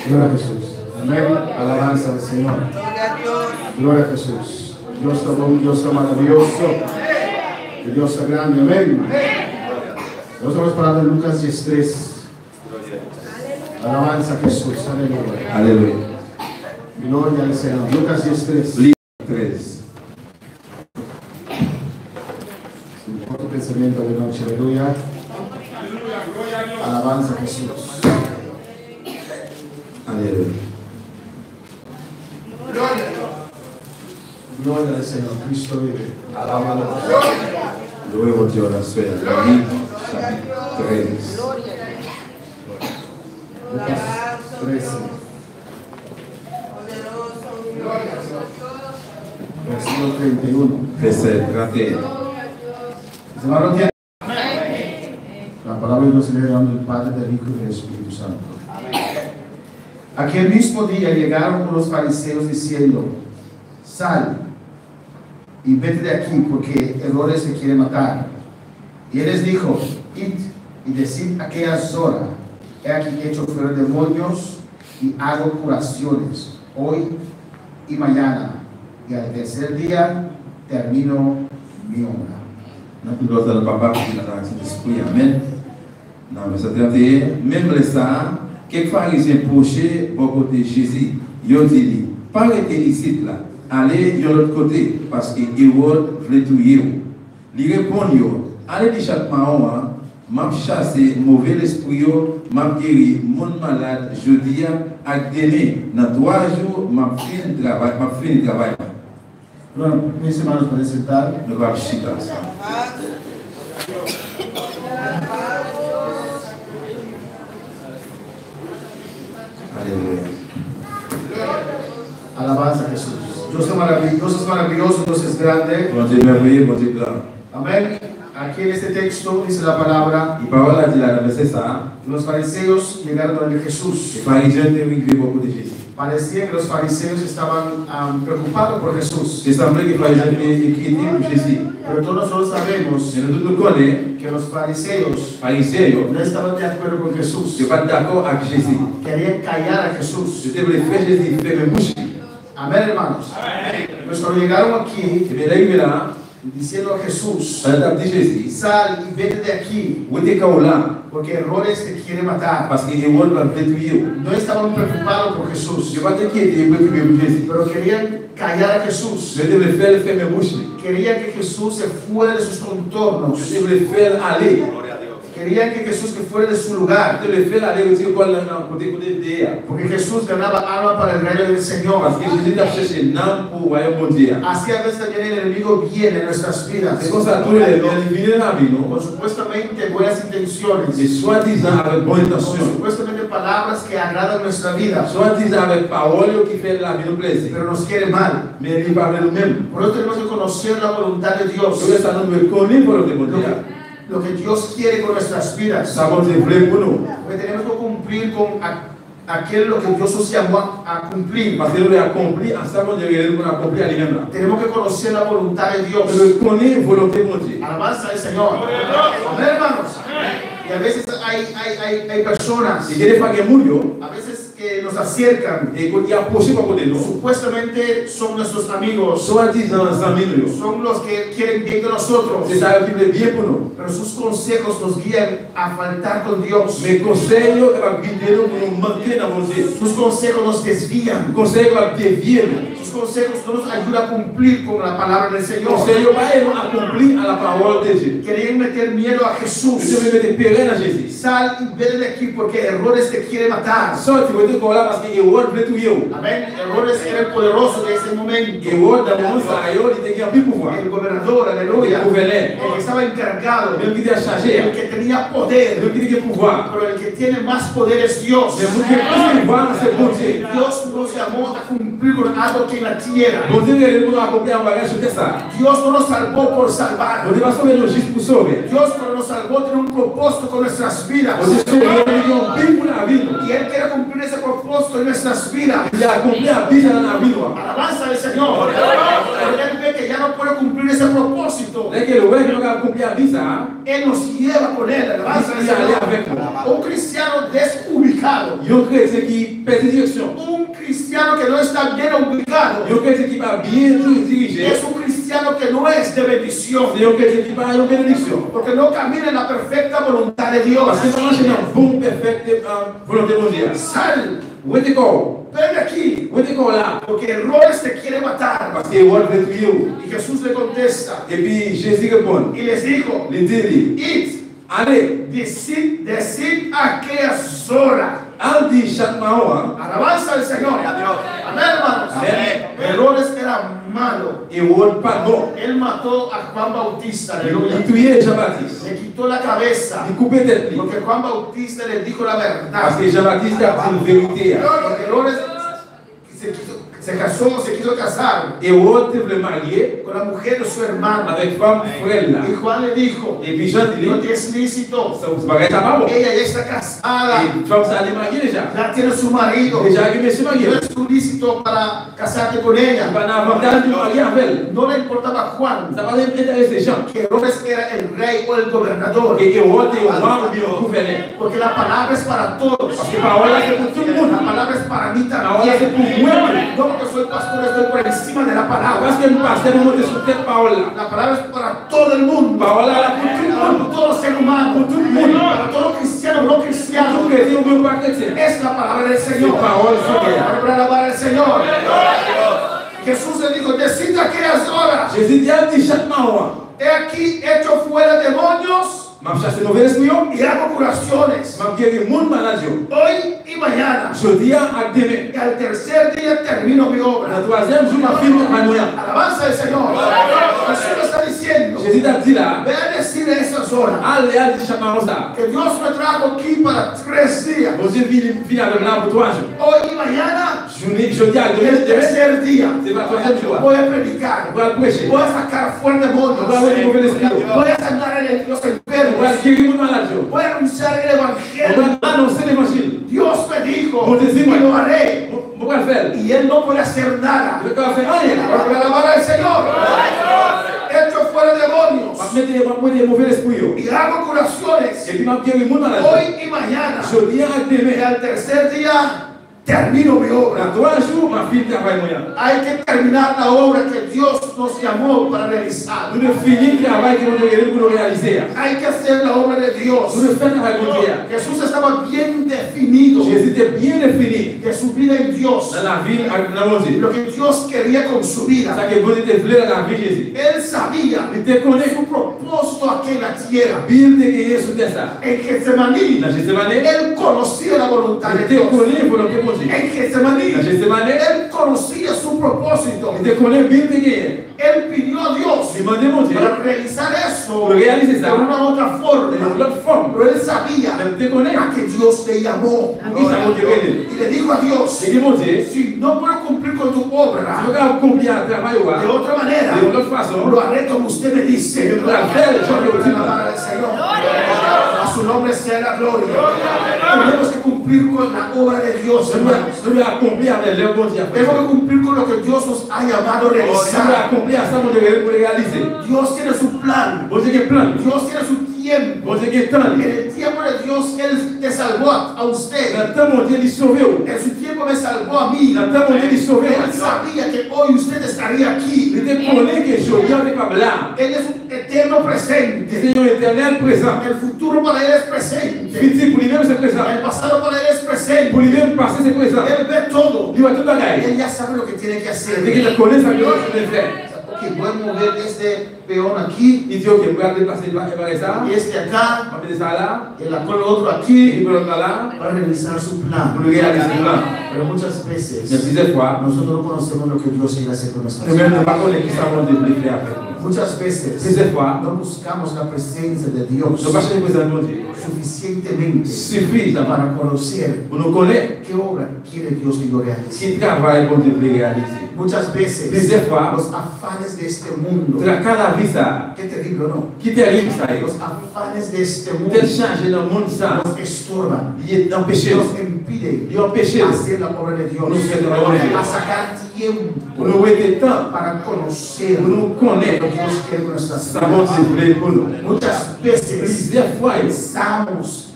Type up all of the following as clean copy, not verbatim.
Gloria a Jesús. Amén. Alabanza al Señor. Gloria a Jesús. Dios es un Dios maravilloso. El Dios es grande. Amén. Nosotros vamos a hablar de Lucas 10:3. Alabanza a Jesús. Aleluya. Aleluya. Gloria al Señor. Lucas 10:3. 3. Un corto pensamiento de noche. Aleluya. Alabanza a Jesús. Aleluya. Gloria al Señor. Cristo vive. Alabado. Luego te oración. David, 3. Lucas 13. Versículo 31. La palabra de Dios se lee del Padre, del Hijo y del Espíritu Santo. Aquel mismo día llegaron los fariseos diciendo: sal y vete de aquí, porque Herodes te quiere matar. Y él les dijo: id y decid a aquella hora: he aquí hecho fuera demonios y hago curaciones hoy y mañana, y al tercer día termino mi obra. Notre gloire dans le papa qui dans l'esprit. Amen. Dans verset 31, même les ça, quelques pharisiens prochaient au côté de Jésus, ils ont dit: pas rester ici là, allez de l'autre côté, parce que Hérode voulait tuer. Ils répondent: allez de chaque matin, m'a chassé mauvais esprit, m'a guéri mon malade, je dis à demain, dans 3 jours, m'a fini le travail. Bueno, mis hermanos, pueden sentar. Nous allons chitar ça. Alléluia. Alabanza a Jesús. Dios es maravilloso, Dios es grande. Bon Dieu merveilleux, bon Dieu grand. Amén. Aquí en este texto dice la palabra, Y parole a dit là, c'est ça. los fariseos llegaron donde Les Jesús. pharisiens étaient arrivés beaucoup de Jésus. Parecía que los fariseos estaban preocupados por Jesús. Il semblait que les pharisiens étaient inquiétés pour Jésus. Pero todos nosotros sabemos Mais nous tous connaissons, que los fariseos pharisiens, no estaban de acuerdo con je ne Jesús. suis pas d'accord avec Jésus. Querían callar a Jesús. Je devrais faire Jésus, faire mes bouches. Amén, hermanos. Pues cuando llegaron aquí Et bien là, il est là, diciendo a Jesús, ça a dit Jésus. sal y vete de aquí, Où était là? porque Herodes te quiere matar. Parce que Hérode va détruire. No estaban preocupados por Je ne Jesús, suis pas inquiété, je peux prier Jésus. pero querían callar a Jesús. Je devrais faire mes bouches. Querían que Jesús se fuera de sus contornos. Je devrais faire aller. Querían que Jesús que fuera de su lugar, Je devrais faire aller aussi quoi là, côté derrière. porque Jesús ganaba alma para el reino del Señor. Parce que Jésus a cherché une âme pour le royaume de Dieu. Así a veces también el enemigo viene en nuestras vidas C'est comme ça, tous les viennent dans la vie, non? con supuestamente buenas intenciones, Et soi-disant avec bonne con intention. supuestamente palabras que agradan nuestra vida, Soi-disant avec parole qui fait la vie nous plaisir. pero nos quiere mal. Mais il parle nous-mêmes. Por eso tenemos que conocer la voluntad de Dios, Tout ça nous reconnaît pour le démontrer. lo que Dios quiere con nuestras vidas. Ça va être vrai pour nous. Porque tenemos que cumplir con aquello lo que Dios nos llamó a cumplir. Parce que nous l'avons accompli, ensemble de réaliser qu'on a accompli à lui-même. Tenemos que conocer la voluntad de Dios. Je connais la volonté de Dieu. Alabanza al Señor. Amén, hermanos. Y a veces hay personas, Et que des fois qu'il murió, a veces que nos acercan, et qu'il y a approché par côté de nous, supuestamente son nuestros amigos, soi-disant sans mille, son los que quieren bien de nosotros, c'est ça qui est bien pour nous. pero sus consejos nos guían a faltar con Dios. Mais conseil qui va guider nous pour nous manquer dans mon Dieu. Sus consejos nos desvían. Conseil qui va dévier nous. Sus consejos no nos ayudan a cumplir con la palabra del Señor. Conseil qui va nous accomplir à la parole de Dieu. Querían meter miedo a Je Jesús. vais mettre pérenne à Jésus. Sal y vete de aquí porque Herodes te quiere matar. Sorte, vous êtes là parce que Hérode voulait tout yo. Amén. Herodes era el poderoso de ese momento. Hérode, dans le moment ça, il était un peu pouvoir. El gobernador, Il aleluya. gouvernait. El que estaba encargado. Même qui était El chargé. que tenía poder. Même qui était pouvoir. Pero el que tiene más poder es Dios. Mais vous qui plus pouvoir, c'est bon Dieu. Dios nos llamó a cumplir con algo aquí en la tierra. Bon Dieu, il nous a accompli un bagage sur ça. Dios no nos salvó por salvar. Bon Dieu va sauver nous juste pour sauver. Dios cuando nos salvó tiene un propósito con nuestras vidas. Bon Dieu, sauver nous un bien pour la vie. Y Él quiere cumplir ese propósito en nuestras vidas. Il a accompli un bien dans la vie. Alabanza al Señor. Pero Él ve que ya no puede cumplir ese propósito. Dès que le roi qui a accompli un bien ça, Él nos lleva con Él. Alabanza al il est allé Señor. avec nous. Un cristiano desubicado. Il y a un chrétien qui perd direction. Un cristiano que no está bien ubicado. Il y a un chrétien qui va bien dirigé. Es un cristiano que no es de bendición. C'est un chrétien qui va à une bénédiction. Porque no camina en la perfecta voluntad de Dios. Parce que ça marche dans bon, parfait volonté mondiale. Sal, Où est-ce qu'on? ven aquí. Où est-ce qu'on là? Porque Herodes te quiere matar. Parce que Hérode veut tuer. Y Jesús le contesta Et puis Jésus répond. y les dijo, Il dit, id, allez, decid a aquellas horas. al dit chaque matin, Alabanza al Señor. Amén, hermanos. Amén. Herodes era malo. Hérode pas bon. Él mató a Juan Bautista. Aleluya. Il tuait Jean-Baptiste. Le quitó la cabeza. Il coupait tête. Porque Juan Bautista le dijo la Parce verdad. que Jean-Baptiste a dit une vérité. Porque Herodes se casó, se quiso casar Hérode voulait marier con la mujer de su hermano. avec femme frère là. Y Juan le dijo, Et puis Jean dit, no te es lícito. ça vous paraît pas bon. Ella ya está casada. Et femme ça allait marier déjà. Ya tiene su marido. Déjà que monsieur marié. No es tú lícito para casarte con ella. Il va en avantage de marier avec elle. No le importaba a Juan Ça va intéresser Jean. que Herodes era el rey o el gobernador. Et Hérode est au roi ou bien au gouverneur. Porque la palabra es para todos. Parce que parole là c'est pour tout le monde. La palabra es para mí Parole là c'est también. pour moi. No porque soy pastor, estoy por encima de la palabra. Parce que le pasteur nous monte sur cette parole là. La palabra es para todo el mundo. Parole là pour tout le monde. Para todo ser humano. Pour tout le monde. Para todo cristiano, no cristiano. Tout chrétien ou pas chrétien. Es la palabra del C'est Señor. parole sur Para alabar al Señor. Jesús le dijo, decid aquellas horas. Jésus dit à chaque matin. He aquí hecho fuera demonios M'a chassé mauvais esprit. y hago curaciones. M'a guéri mon maladie. Hoy y mañana. Jeudi à demain. Y al tercer día termino mi Le obra. troisième jour, m'a fini ma noyade. Alabanza al Señor. Jesús lo está diciendo. Jésus a dit là, Ve a decir decir a esas horas Allez, allez, chamamos ça. que Dios me trajo aquí para 3 días. Você vient avec là pour 3 jours. Hoy y mañana Je dis à el tercer día. c'est ma 3e jour. Voy a predicar. On va prêcher. Voy a sacar fuera demonios. On va avoir des mauvais esprits. Voy a sanar a los On va enfermos. guérir les malades. Voy a anunciar el On evangelio. va annoncer l'évangile. Dios me dijo Bon, y lo haré. On va le faire. Y él no puede hacer nada. Je vais pas faire rien. Porque alabar al Señor. Echo fuera demonios. On va mettre des mauvais esprits. Y hago curaciones. Et puis, on va guérir les malades. Hoy y mañana. Je dis à Y demain. al tercer día termino mi obra. Dans 3 jours, ma fille travaille moyen. Hay que terminar la obra que Dios nos llamó para realizar. Nous ne finissons le travail que nous devons réaliser. Hay que hacer la obra de Dios. Nous ne faisons le travail de Dieu. Jesús estaba bien definido Jésus était bien défini de su vida en Dios. dans la vie dans mon Dieu. Lo que Dios quería con su vida. Ça que vous êtes voulu dans la vie de Jésus. Él sabía Il te connaît. su propósito aquí en la tierra. Bible de gagner sur ça. En Getsemaní, Dans Gethsemane, él conocía la voluntad il de te Dios. connaît pour le Dieu. En Getsemaní, Dans Gethsemane, él conocía su propósito. il te connaît Bible de gagner. Él pidió a Dios Demandez mon Dieu. para realizar eso Pour réaliser de ça. una u otra De forma. l'autre forme. Pero él sabía Il te connaît. a que Dios le llamó. Pour qui ça va te aider. Y le dijo a Dios, Il dit mon Dieu, si no puedo cumplir con tu tu obra vas combien de travail ou de otra manera, de l'autre façon, lo haré como usted me dice. Yo voy a hacer, yo voy a hacer. Alabar al Señor. A su nombre sea la gloria. Tenemos que cumplir con la obra de Dios, hermanos. je vais accomplir avec le bon Dieu. Tenemos que cumplir con lo que Dios nos ha llamado a Je vais realizar. accomplir ça mon Dieu pour réaliser. Dios tiene su plan. Bon Dieu qui est plein. Dios tiene su tiempo. Bon Dieu qui est temps. En el tiempo de Dios, Él te salvó a usted. Dans le temps mon Dieu il sauvé. En su tiempo me salvó a mí. Dans le temps mon Dieu il sauvé. Él sabía que hoy usted estaría aquí. Il te connaît que je viens de pas là. Él es un eterno presente. Seigneur éternel présent. El futuro para Él es presente. Futur pour lui-même c'est présent. El pasado para Él es presente. Pour lui-même passé c'est présent. Él ve todo. Il va tout bagaille. Él ya sabe lo que tiene que hacer. Dès qu'il te connaît ça que tu dois faire. Ok, voy a mover este peón aquí Il dit ok, vous allez passer ça. y este acá On va mettre ça là. y la con el otro Et aquí pour l'autre là. para realizar su plan. Pour réaliser le plan. Pero muchas Mais veces plusieurs fois, nosotros no conocemos lo que Dios quiere hacer con nuestras nous-mêmes ne vidas. pas connaître qui ça va nous faire après. Muchas veces Plusieurs fois, no buscamos la presencia de Dios nous pas chercher présent de mon Dieu. suficientemente Suffisant para conocer pour nous connaître qué obra quiere Dios que yo realice. qui travaille pour nous réaliser. Muchas veces Plusieurs fois, los afanes de este mundo, cada vie ça, qué terrible, ¿no? qui t'arrive ça, Los afanes de este mundo tel changer dans le monde ça, nos estorban, il est empêché. nos impide Il empêche hacer la obra de Dios, Nous faisons la obra de Dios. a sacar tiempo pour nous mettre temps, para conocer pour nous lo connaître, que Dios quiere con nuestras savoir se vidas. plaît pour nous. Muchas veces Plusieurs fois, pensamos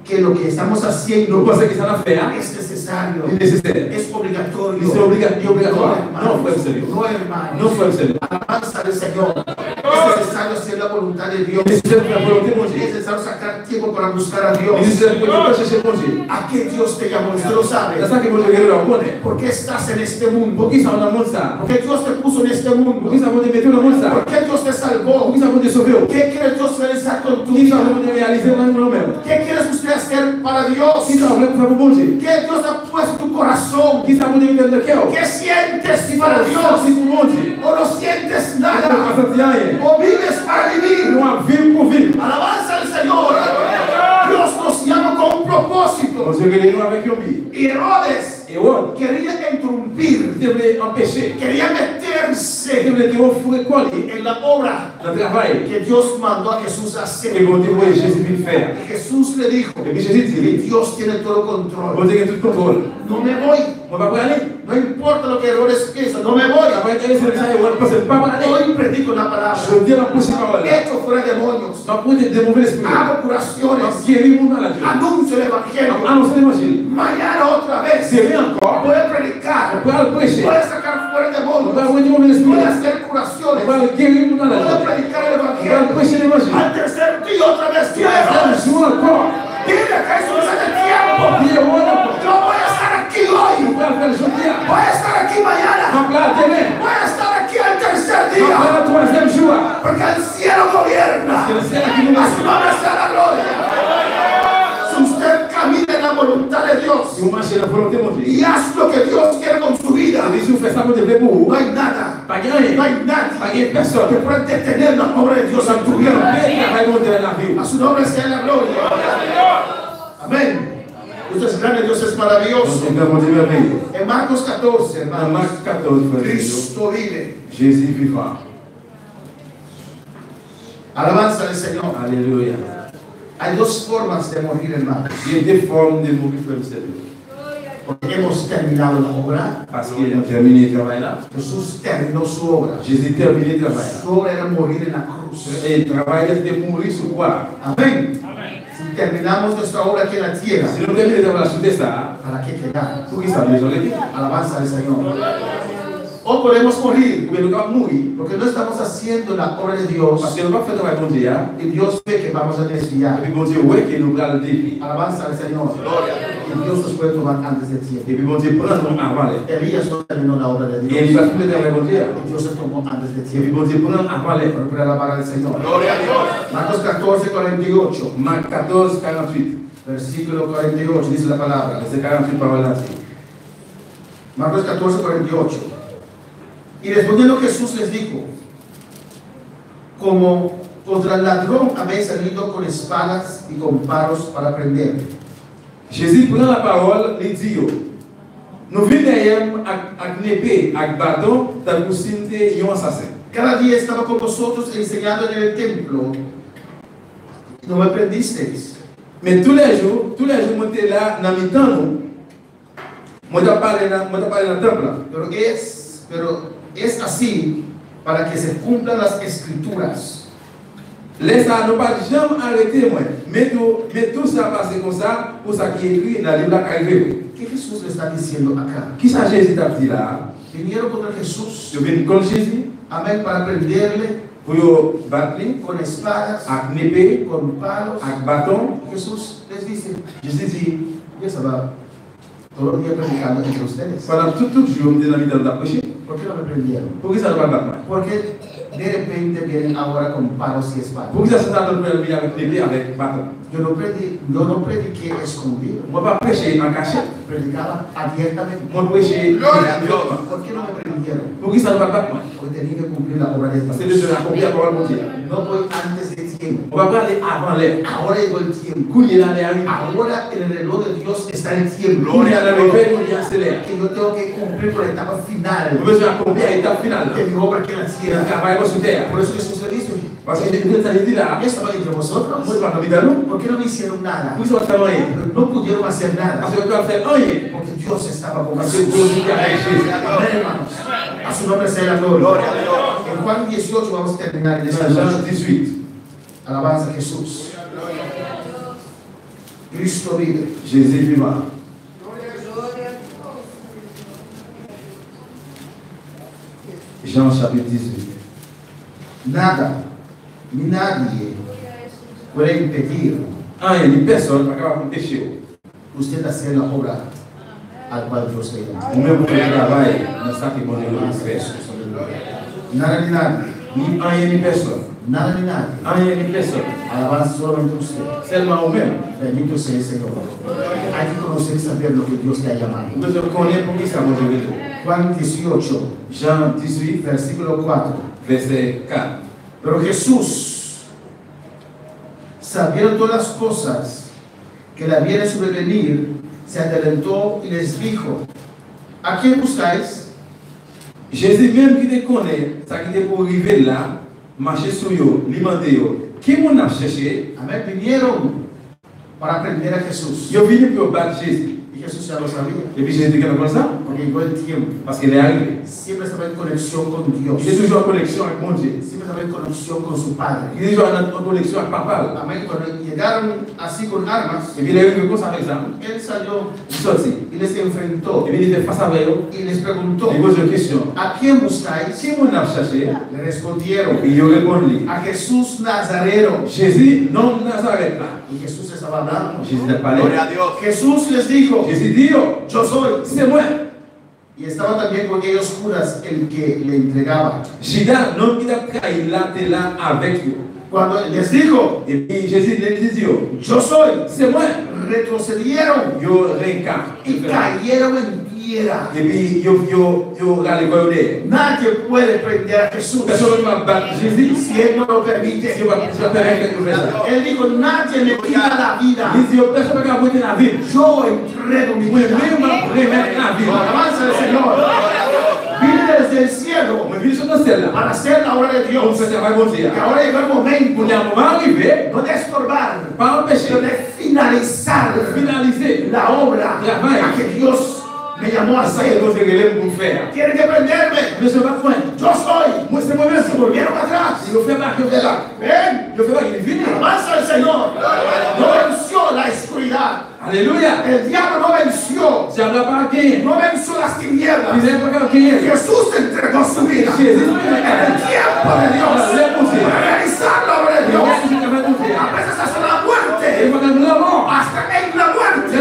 que lo que estamos nous haciendo pensons que ça va faire, es necesario, c'est nécessaire. es obligatorio. C'est obligatoire. No, Non, frère sérieux. no, hermano. Non, frère sérieux. Alabanza del Señor. Es necesario hacer la voluntad de Dios. C'est nécessaire pour la volonté de mon Es Dieu. necesario sacar tiempo para buscar a Dios. C'est nécessaire pour ne pas chercher mon Dieu. ¿A qué Dios te llamó? Usted lo C'est sabe. ça que mon Dieu le reconnaît. ¿Por qué estás en este Pour mundo? qui ça va dans le monde ça? ¿Por qué Dios te puso en este Pour mundo? qui ça va te mettre dans le monde ça? ¿Por qué Dios te Pour salvó? qui ça va te sauver? ¿Qué quiere Dios realizar con tu Qui ça vida? va te réaliser dans nous-mêmes? ¿Qué quieres usted hacer para Dios? Qui ça va faire pour mon Dieu? ¿Qué Dios ha puesto en tu corazón? Qui ça va te mettre dans le cœur? ¿Qué sientes Qui para ça va Dios? faire pour mon Dieu? ¿O no sientes Il n'a pas nada? senti rien. ¿O vives para vivir? Nous avons vivre pour vivre. Alabanza al Señor. Dios nos llama con un propósito. On se réunit avec un billet. Y Herodes Et on, quería interrumpir, il voulait empêcher. quería Il meterse voulait te offrir quoi? en la obra Le travail. que Dios mandó a Jesús a Et hacer. mon Dieu, oui, Jésus vient faire. Y Jesús le dijo Et puis Jésus que dit, Dios tiene todo mon control. Dieu a tout contrôle. No me voy, On va pas aller. no importa lo que Herodes piensa, no me On voy. va aller sur le sang et on va passer pas aller. Hoy predico una palabra, Je veux dire la prochaine parole. echo fuera demonios, Va prendre des mauvais esprits. hago Va curaciones, guérir mon malade. anuncio el evangelio. Annoncer l'évangile. Mañana otra vez C'est rien encore. voy a On predicar, va le prêcher. voy a sacar fuera On va demonios, envoyer des mauvais esprits. voy a hacer On curaciones, va guérir mon voy a malade. predicar el On va evangelio. prêcher l'évangile. Al tercer día otra vez, Un Dios, jour encore. dile que es un tiempo. Dis le roi encore. Yo voy a estar aquí On hoy, va le faire aujourd'hui. voy a estar aquí mañana, On va le demain. voy a estar aquí al tercer On día, va le troisième jour. porque el cielo gobierna. Que le ciel qui nous A su nombre sea la gloria. Si usted camina en la voluntad de Dios, Si vous marchez dans la volonté de Dieu, y haz lo que Dios quiere con su vida, et si vous faites ça pour Dieu pour vous, no hay nada, pas rien, no hay pas nadie rien, personne. que pueda detener la obra de Dios en tu vida. Travail de Dieu dans la vie. A su nombre sea la gloria. Amén. Dios es grande, Dios es maravilloso. Donc, mon Dieu merveilleux. En Marcos 14, Dans hermanos, Marc 14, frère, Cristo vive. Jésus vivant. Alabanza al Señor. Alléluia. Hay dos formas de morir, hermanos. Il y a deux formes de mourir, frère, c'est tout. Porque hemos terminado la obra. Parce qu'il a terminé le travail là. Jesús terminó su obra. Jésus a terminé le travail là. Su obra era morir en la cruz. Et le travail était de mourir sur quoi? Amén. Si terminamos nuestra obra aquí en la tierra, Si nous terminons le travail sur ça, ¿para qué quedar? pour qui ça besoin de dire? Alabanza al Señor. O podemos morir Ou bien nous allons mourir. porque no estamos haciendo la obra de Dios Parce que nous ne faisons pas le travail pour Dieu. y Dios ve que vamos a Et desviar. puis bon Dieu, ouais, que nous allons le défi. Alabanza al Señor. Y Dios nos puede tomar antes de Et tiempo. puis bon Dieu, prends-nous avant les. Elías no terminó la obra de Et il Dios va tout le travail pour Dieu. y Dios se tomó antes de Et puis tiempo. bon Dieu, prends-nous avant les. Pero puede alabar al Señor. Marcos 14, 48, Marc 14, 48. versículo 48, dice la palabra. Verset 48 paroles là. Marcos 14, 48. Y respondiendo Jesús les dijo, como contra el ladrón habéis salido con espadas y con palos para prender. Jésus prend la parole, il dit yo. Nous venons derrière avec une épée, avec bâton, dans le signe de un assassin. Cada día estaba con vosotros enseñando en el templo. No me prendisteis. Mais tous les jours, moi j'étais là, dans le temps, nous. Moi j'ai parlé dans le temple. Pero es así para que se cumplan las escrituras. Laisse ça, nous pas jamais arrêter, moi. Mais tout ça passe comme ça, pour ça qui est écrit dans le livre qui arrive. ¿Qué Jesús le está diciendo acá? Qui ça Jésus t'a dit là? Vinieron contra Jesús, Je viens contre Jésus, amén, para prenderle pour battre, con espadas, avec une épée, con palos. avec bâton. Jesús les dice, Jésus dit, yo estaba todos los días predicando entre ustedes. pendant tout jour, je me dans la prêcher. ¿Por qué no me prendieron? Pour qui ça ne va pas battre? Porque de repente vienen ahora con palos y espadas. Pour qui ça se passe dans le vie avec l'épée, avec bâton? Yo no prediqué escondido, Moi pas prêcher en cachette. predicaba abiertamente. Moi prêcher en ¿Por qué no me prendieron? Pour qui ça ne va pas battre? Porque tenía que cumplir la obra de Parce que Dios. Dieu a accompli la parole de Dieu. No voy antes de tiempo. On va pas aller avant l'air. Ahora llegó el tiempo. Quand il est arrivé, Ahora en el reloj de Dios está el tiempo. quand il est arrivé, il accélère. Que yo tengo que cumplir con la etapa final Nous besoin d'accomplir l'étape finale. de mi obra aquí en la Il tierra. travaille sur terre. Por eso Jesús le dice, Parce que Dieu t'a dit là, yo estaba entre moi vosotros. je vais dans nous. ¿Por qué no me hicieron nada? Vous allez faire rien. Pero no pudieron hacer nada. Parce que tu vas faire rien. Porque Dios estaba con Parce que nosotros. Dieu était avec Jésus. Amén, hermanos. A su nombre sea la gloria. En Juan 18 vamos a terminar en esta Jean noche. 18. Alabanza a Jesús. Cristo vive. Jésus vivant. Jean chapitre 18. Nada ni nadie puede impedir Ah, il n'y a personne qui est capable de pécher. usted hacer la obra al cual Dios le llama. Ou même pour le travail, dans ça que mon Dieu veut faire. Nada ni nadie. Ni rien ni personne. Nada ni nadie. Rien ni personne. Alabanza solamente usted. Seulement vous-même. Bendito sea el Señor. Hay que conocer y saber lo que Dios le ha llamado. Vous devez connaître pour qui ça mon Dieu veut faire. Juan 18, Jean 18, versículo 4. verset 4. Pero Jesús, sabiendo todas las cosas que le habían de sobrevenir, se adelantó y les dijo, ¿a quién buscáis? Jésus même qui te connaît, ça qui te pour arriver là, marcher sur eux, lui demander qui m'on a cherché, Amén. Vinieron para aprender a Jesús. yo venu pour battre Jésus. Y Jesús ya lo sabía, Et puis Jésus dit comme ça, porque llegó el tiempo. parce qu'il est arrivé. Siempre estaba en conexión con Dios. Il est toujours en connexion avec mon Dieu. Siempre estaba en conexión con su Padre. Il est toujours en connexion avec papa. Amén. Cuando llegaron así con armas, Et puis il est arrivé comme ça avec ça. él salió Il sortit. y les enfrentó Et puis il fait face avec eux. y les preguntó, Il pose une question. ¿a quién buscáis? Qui m'on a cherché? Le respondieron, Et il répond a Jesús Nazareno. Jésus, non Nazareth là. Y Jesús estaba hablando. Jésus n'a pas Gloria a parlé. Dios. Jesús les dijo, Jésus dit, oh, yo soy. c'est moi. Y estaba también con ellos Judas, el que le entregaba. Judas, non qui t'a trahi là, t'es là avec eux. Cuando les dijo, Et puis Jésus les dit, yo soy, c'est moi. retrocedieron Yo reencarne. y cayeron en piedra. Et puis yo regardé quoi il Nadie puede prender a Jesús Personne ne m'a battu Jésus. si Él no lo permite. Si je permets quelque chose. Él dijo, nadie me quita la vida. Il dit, personne ne peut apporter la vie. Yo entrego mi Moi, vida. même remettre la vie. Alabanza del Señor. Vine desde el cielo Moi, je suis dans celle-là. para hacer la obra de On Dios. fait travail bon Dieu. Y ahora llegó el momento, Pour y a un moment arrivé, no de estorbar, pas empêcher sino de finalizar de finaliser la obra a que Dios me llamó a ça que hacer. nous avons pour faire. Tienen que prenderme. Ne se bat point. Yo soy. Moi, c'est moi-même. Se volvieron atrás. Il fait pas que fait là. Ven. Je fais pas qu'il est fini. Alabanza al Señor. No venció la oscuridad. Alléluia. El diablo no venció. Ça n'a pas gagné. No venció las tinieblas. Il n'a pas gagné. Jesús entregó su vida. Jésus En el tiempo de Dios. Para realizar la obra de Dios. A veces hasta la muerte. Hasta en la muerte.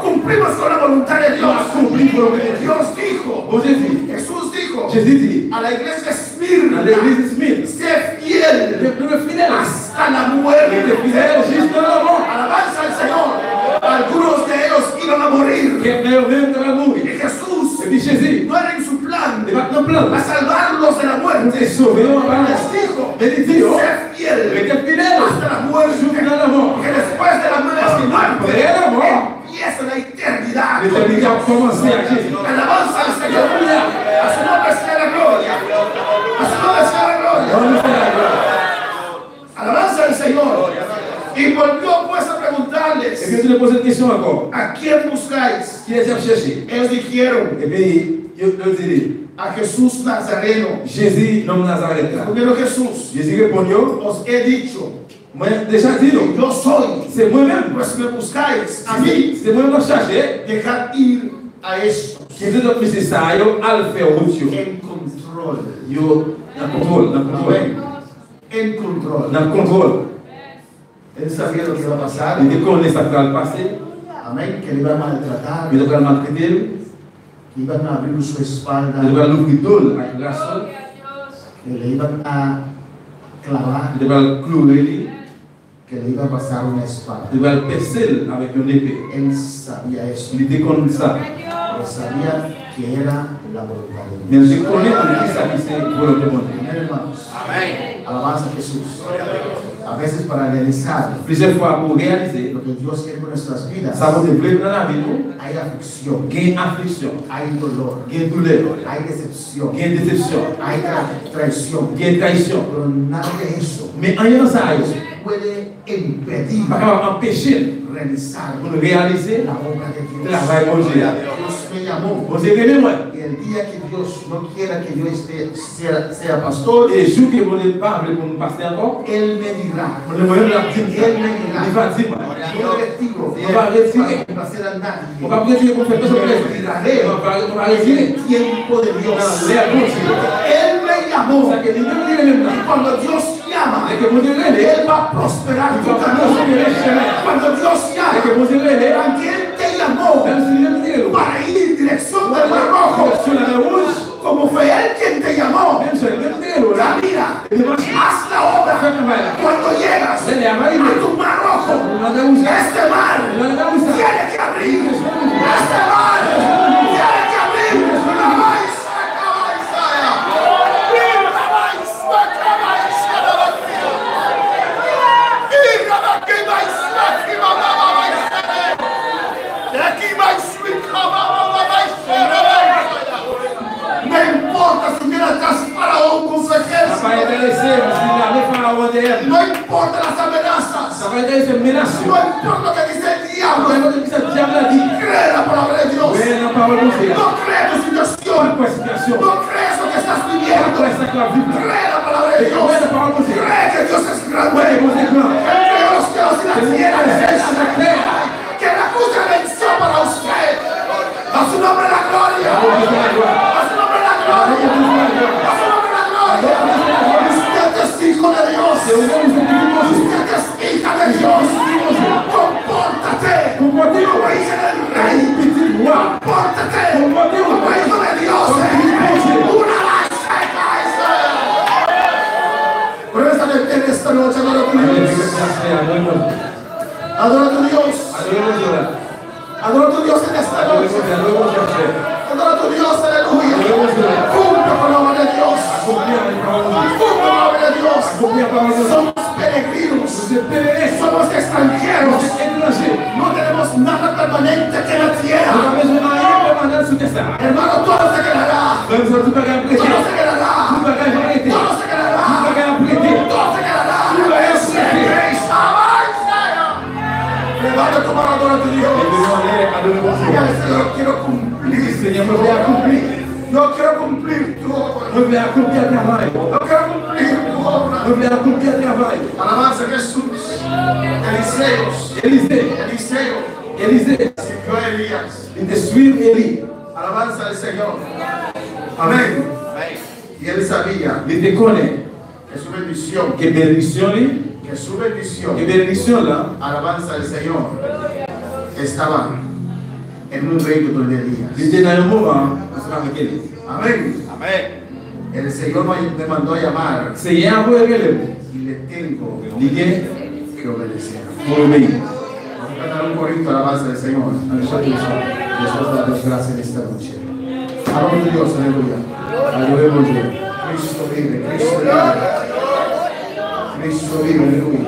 Cumplimos con la voluntad de Dios. Dios dijo. Jesús dijo. A la iglesia Esmirna. Sé fiel. Hasta la muerte. Alabanza al Señor. Algunos de ellos iban a morir. Y Jesús no era en su plan a salvarlos de la muerte. Les dijo, sé fiel hasta la muerte. Que después de la muerte empieza la eternidad. Alabanza al Señor. A su nombre sea la gloria. A su nombre sea la gloria. Alabanza al Señor. Y volvió pues a preguntarles, ¿a quién buscáis? Ellos dijeron, a Jesús Nazareno. Jésus, nom Nazareth là. Primero Jesús, Jésus répondit, os he dicho, moi déjà dit, yo soy. c'est moi-même. Pues me buscáis a mí, C'est moi-même cherché. dejad ir a estos Qui dit donc c'est ça, yo al faire route yo. en control. Yo dans contrôle, Amén. En control. dans contrôle. Él sabía lo que iba a pasar. Il connaît ça qui va passer. Amén. Que le iban a maltratar. Il va maltraiter, Que iban a abrir su espalda. il va l'ouvrir tout avec la garçon, Que le iban a clavar. il va clouer, Que le iba a pasar una espada. il va percer avec une épée. Él sabía eso. Il était comme ça. Pero sabía que era la voluntad de Mais Dios. je connais que ça qui c'est volonté de Dieu. Amén, hermanos. Alabanza a Jesús. A veces para realizar Plusieurs fois pour réaliser, lo que Dios quiere con nuestras vidas, ça vous développe dans la vie, hay aflicción, gain affliction, hay dolor, gain douleur, hay decepción, gain déception, hay traición. gain trahison. Pero nada de eso Mais en ayant ça, puede impedir il va empêcher realizar de réaliser la obra de le Dios. travail de Dieu. Dios me llamó. Vous aimez moi. Y el día que Dios no quiera que yo sea pastor, Et jour que vous n'êtes pas appelé pour nous passer encore, Él me dirá. on est moyen de la petite, Él me dirá. il va dire, Yo retiro. on va retirer. Para hacer a On nadie. va retirer pour faire personne plaisir. On va retirer. Tiempo de Dios. C'est Él me llamó. ça que Dieu nous dit maintenant. Y cuando Dios llama, Et que vous direz, Él va a prosperar il tu va camino. continuer le chemin. Cuando Dios Et llama, que vous direz, también te llamó même si Dieu nous dit, para ir en dirección del Mar Rojo. sur la mer rouge, Como fue Él quien te llamó, même sur la mer rouge, camina, haz la obra. Cuando llegas a tu Mar Rojo, este mar tiene que abrir. Este mar tiene que abrir. No importa si mira atrás Faraón con su ça va ejército. intéresser, parce qu'il a les pharaons derrière. No importa las amenazas. Ça va intéresser une menace. No importa lo que dice el diablo. Vous savez ce que ce diable a dit? Cree la palabra de Dios. Oui, la parole de Dieu. No cree tu situación. Quoi situation? No crees lo que estás viviendo. Quoi ça que la vie? Cree la palabra de Dios. Oui, la parole de Dieu. Cree que Dios es grande. Oui, vous êtes là. Entre los cielos y la tierra. C'est la terre. Que la cruz de venció para usted. A su nombre la gloria. A su nombre la gloria. A su nombre la gloria. Usted es hijo de Dios. Usted es hija de Dios. Compórtate como hija del rey. Compórtate como hijo de Dios. Una seca. Por esta noche Somos peregrinos. Somos extranjeros. No tenemos nada permanente que la tierra. Hermano, todo se quedará. Todo se quedará. Todo se quedará. Todo se quedará. Levanta tu mano, adora a tu Dios. Señor, quiero cumplir. Señor, me voy a cumplir. No quiero cumplir tu obra. No quiero cumplir tu obra. Alabanza a Jesús. Eliseo. Siguió a Elías. Alabanza al Señor. Amén. Y él sabía que su bendición, alabanza al Señor, estaba en un reino de Elías. Amén. El Señor me mandó a llamar y le tengo que obedecer. Vamos a cantar un corito, alabanza al Señor. Dios damos gracias en esta noche. Alabamos a Dios, aleluya. Alabemos a Dios. Cristo vive, aleluya.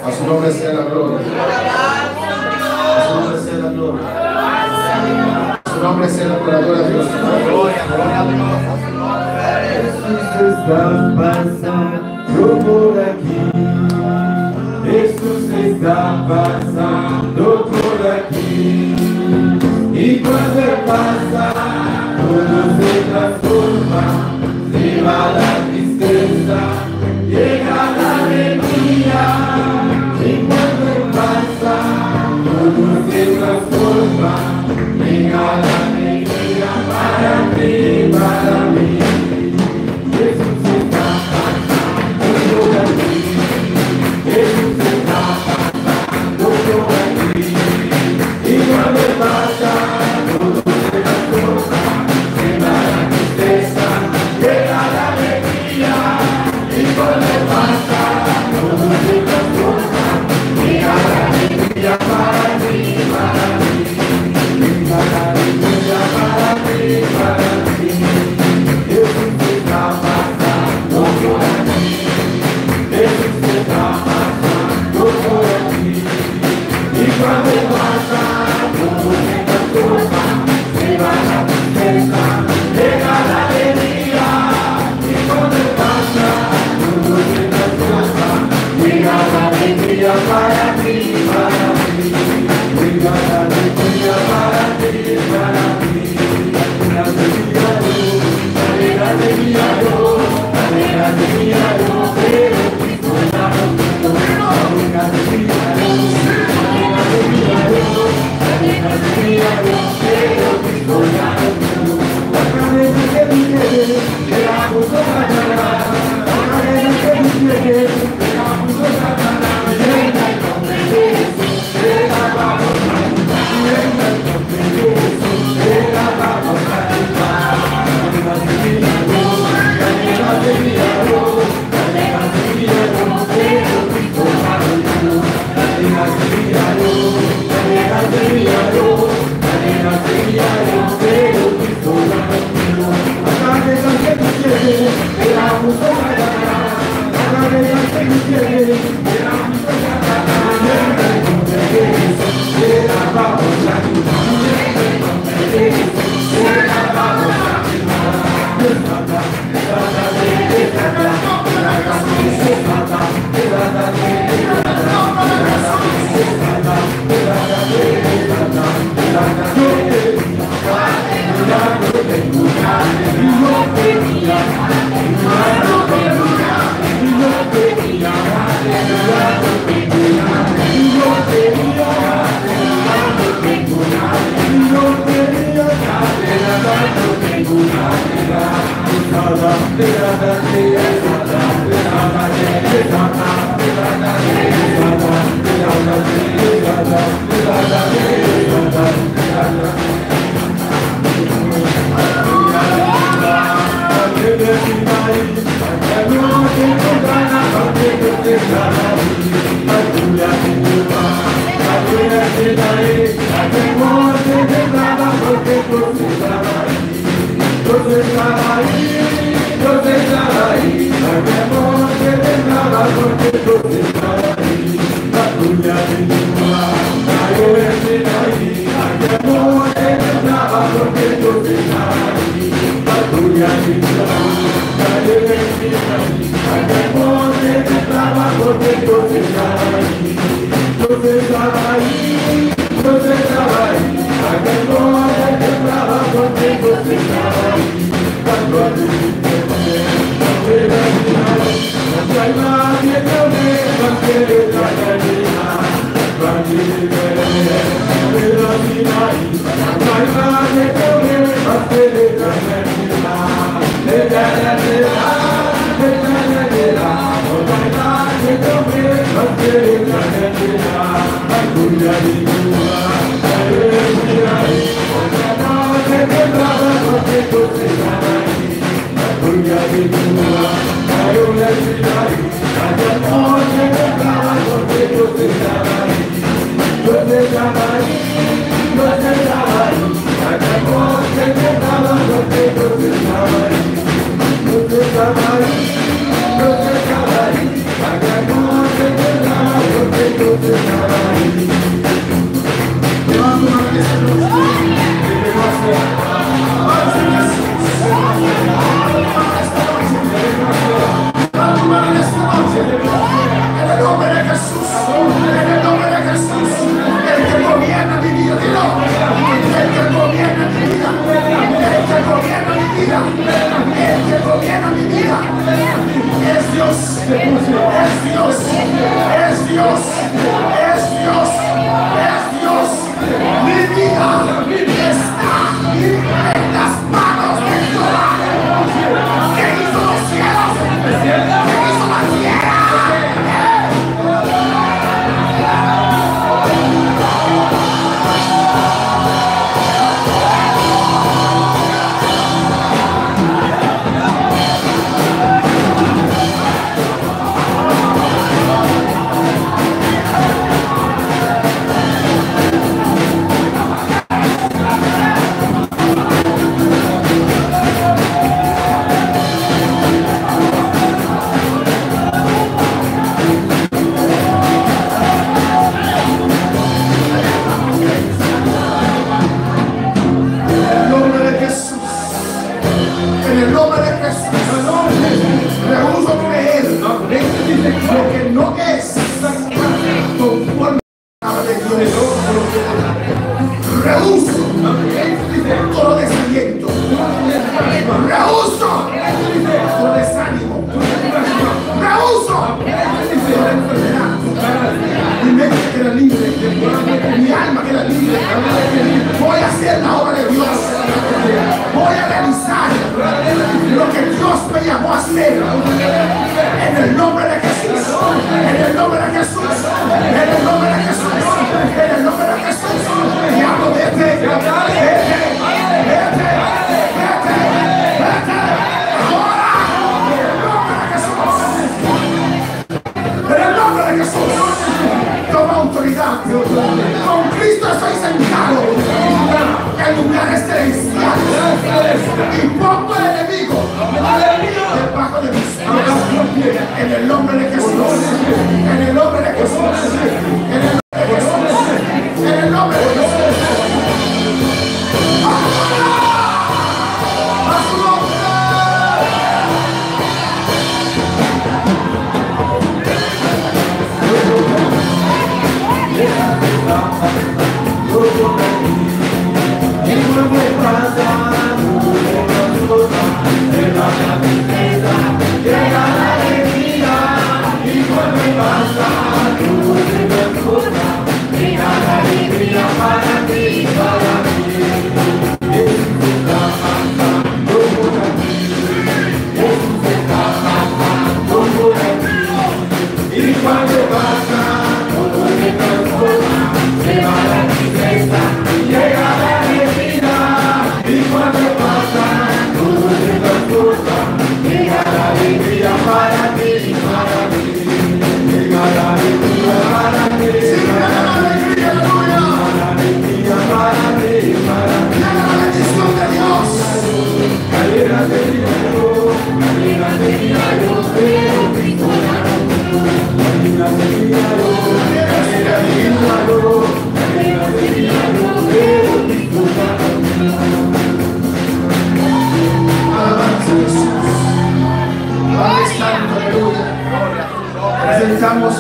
A su nombre sea la gloria. A su nombre sea la gloria. A su nombre sea la gloria a Dios. Gloria a Dios. Jesús está pasando por aquí. Jesús está pasando por aquí. Y cuando Él pasa, todo se transforma. Se va la tristeza, llega la alegría. Y cuando Él pasa, todo se transforma. Llega la alegría para ti, para mí. Jesús está pasando por aquí. Jesús está pasando por aquí. Y cuando Él pasa, todo se transforma. Se va la tristeza, llega la alegría. Y cuando Él pasa, todo se transforma. Llega la alegría para ti, para mí. Llega la alegría para ti, para mí. Jesús está pasando por aquí. Jesús está pasando por aquí. Y cuando Él pasa, todo se transforma. Se va la tristeza, llega la alegría. Y cuando Él pasa, todo se transforma. Llega la alegría para ti, para mí. Llega la alegría para ti, para mí. La alegría yo, dale la alegría yo, pero Cristo ya no quiero. Dale la alegría yo, dale la alegría yo, dale la alegría yo, pero Cristo ya no quiero. La cadena que tú quieres, te la puso Satanás. La cadena que tú quieres, te la puso Satanás. Venga el nombre de Jesús, te la vamos a ayudar. Venga el nombre de Jesús, te la vamos a ayudar. Dale la alegría yo, dale la alegría yo, dale la alegría yo, pero Cristo ya no quiero. Dale la alegría yo, dale la alegría yo, dale la alegría yo, pero Cristo ya no quiero. La cadena que tú quieres, Con Cristo estoy sentado en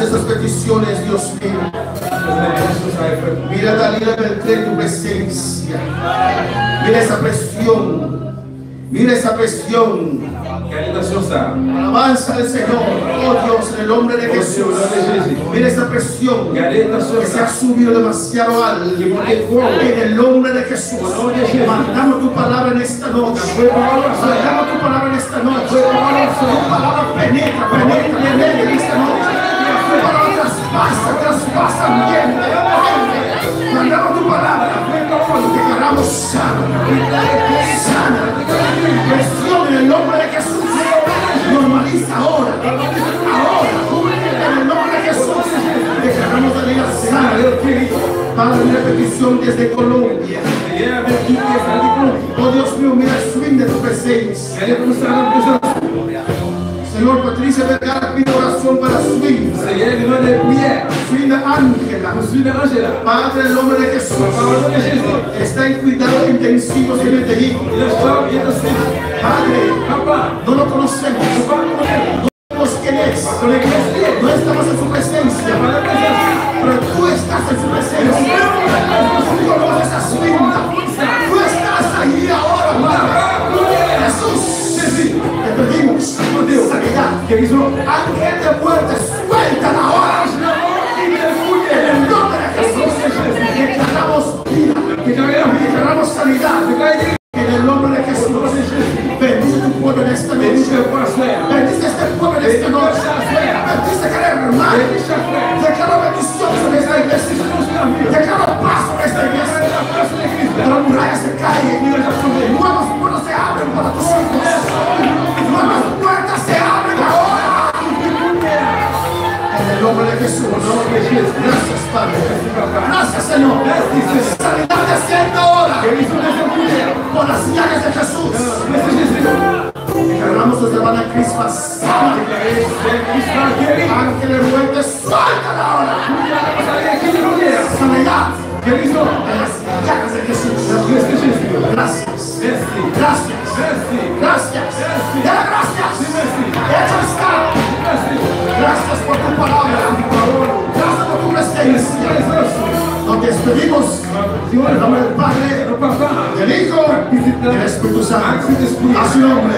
estas peticiones, Dios mío. Mira a Dalila Beltrán en tu presencia. Mira esa presión. Mira esa presión. Alabanza al Señor. Oh Dios, en el nombre de Jesús. Mira esa presión que se ha subido demasiado alto. En el nombre de Jesús. Mandamos tu palabra en esta noche. Mandamos tu palabra en esta noche. Tu palabra penetra en esta noche. Tu palabra traspasa ambiente. Mandamos tu palabra. Declaramos sana. Presión en el nombre de Jesús. Normaliza ahora. En el nombre de Jesús. Declaramos la vida sana. Padre, una petición desde Colombia. Oh Dios mío, mira el swing de tu presencia. Señor, Patricia Vergara pide oración para swing. Swing de Ángela. Padre, en el nombre de Jesús. Está en cuidados intensivos en el tejido. Padre, no lo conocemos. No sabemos quién es. No estamos en su presencia. Pero tú estás en su presencia. Tú conoces a su vida. Tú estás ahí ahora, Padre. Jesús. Te pedimos sanidad. Ángel de muerte, suéltala ahora. En el nombre de Jesús. Declaramos vida. Declaramos sanidad. En el nombre de Jesús. Bendice tu pueblo en esta noche. Bendice este pueblo en esta noche. Bendice cada hermano. Declaro bendición sobre esta iglesia. Declaro paz sobre esta iglesia. Las murallas se caen. Nuevas puertas se abren para tus hijos. Nuevas puertas se abren ahora. En el nombre de Jesús. Gracias, Padre. Gracias, Señor. Sanidad desciende ahora. Por las llagas de Jesús. Declaramos desde hermana Crispas. Ángel de muerte, suéltala ahora. Sanidad. En las llagas de Jesús. Gracias. Hecho está. Gracias por tu palabra. Gracias por tu presencia. Nos despedimos en el nombre del Padre, del Hijo y del Espíritu Santo. A su nombre.